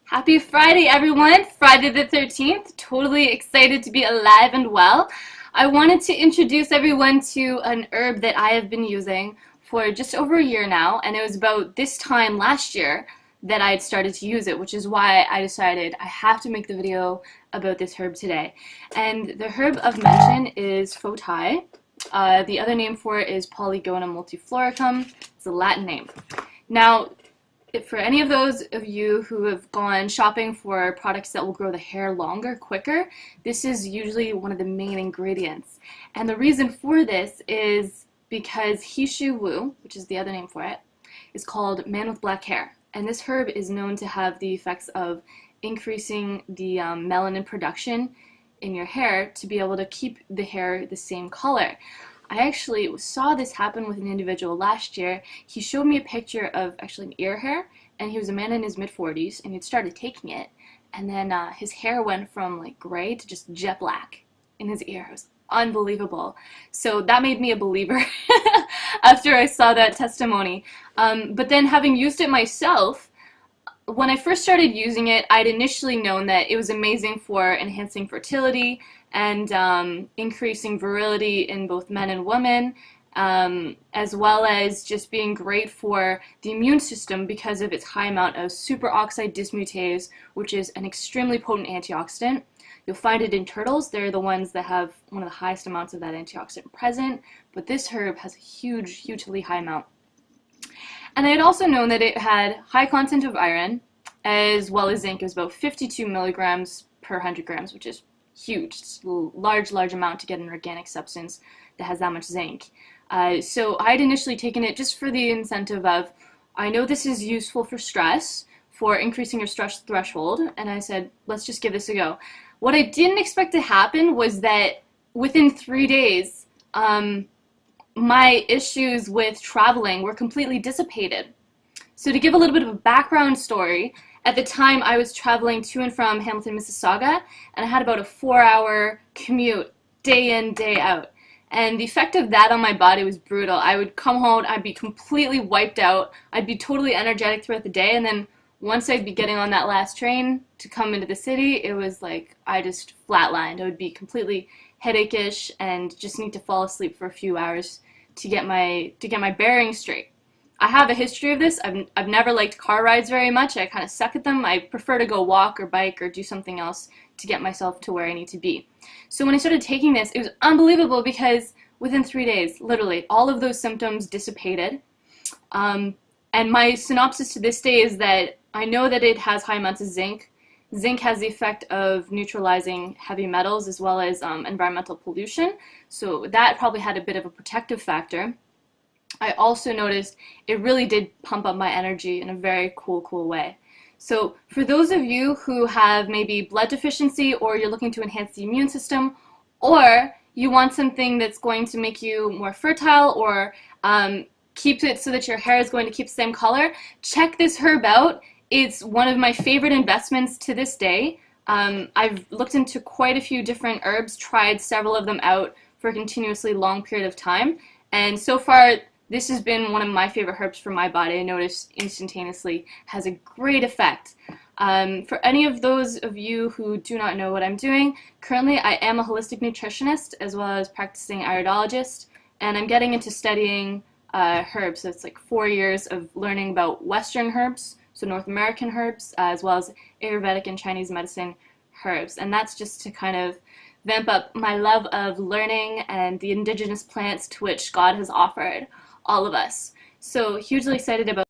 Happy Friday, everyone! Friday the 13th. Totally excited to be alive and well. I wanted to introduce everyone to an herb that I have been using for just over a year now, and it was about this time last year that I had started to use it, which is why I decided I have to make the video about this herb today. And the herb of mention is faux Thai. The other name for it is Polygonum multifloricum. It's a Latin name. Now, for any of those of you who have gone shopping for products that will grow the hair longer, quicker, this is usually one of the main ingredients. And the reason for this is because He Shu Wu, which is the other name for it, is called man with black hair. And this herb is known to have the effects of increasing the melanin production in your hair to be able to keep the hair the same color. I actually saw this happen with an individual last year. He showed me a picture of actually an ear hair, and he was a man in his mid-40s, and he'd started taking it, and then his hair went from like gray to just jet black in his ear. It was unbelievable. So that made me a believer after I saw that testimony. But then having used it myself, when I first started using it, I'd initially known that it was amazing for enhancing fertility and increasing virility in both men and women, as well as just being great for the immune system because of its high amount of superoxide dismutase, which is an extremely potent antioxidant. You'll find it in turtles. They're the ones that have one of the highest amounts of that antioxidant present, but this herb has a hugely high amount. And I had also known that it had high content of iron as well as zinc. It was about 52 milligrams per 100 grams, which is huge. It's a large amount to get an organic substance that has that much zinc. So I'd initially taken it just for the incentive of, I know this is useful for stress, for increasing your stress threshold, and I said, let's just give this a go. What I didn't expect to happen was that within 3 days, my issues with traveling were completely dissipated. So to give a little bit of a background story, at the time I was traveling to and from Hamilton, Mississauga, and I had about a 4-hour commute, day in, day out. And the effect of that on my body was brutal. I would come home, I'd be completely wiped out, I'd be totally energetic throughout the day, and then once I'd be getting on that last train to come into the city, it was like I just flatlined. I would be completely headachy and just need to fall asleep for a few hours to get my bearings straight. I have a history of this. I've never liked car rides very much. I kind of suck at them. I prefer to go walk or bike or do something else to get myself to where I need to be. So when I started taking this, it was unbelievable because within 3 days, literally, all of those symptoms dissipated. And my synopsis to this day is that I know that it has high amounts of zinc. Zinc has the effect of neutralizing heavy metals as well as environmental pollution. So that probably had a bit of a protective factor. I also noticed it really did pump up my energy in a very cool way. So for those of you who have maybe blood deficiency, or you're looking to enhance the immune system, or you want something that's going to make you more fertile, or keep it so that your hair is going to keep the same color, check this herb out. It's one of my favorite investments to this day. I've looked into quite a few different herbs, tried several of them out for a continuously long period of time, and so far this has been one of my favorite herbs for my body. I noticed instantaneously has a great effect. For any of those of you who do not know what I'm doing, currently I am a holistic nutritionist as well as practicing iridologist, and I'm getting into studying herbs. So it's like 4 years of learning about Western herbs, so North American herbs, as well as Ayurvedic and Chinese medicine herbs. And that's just to kind of vamp up my love of learning and the indigenous plants to which God has offered all of us. So hugely excited about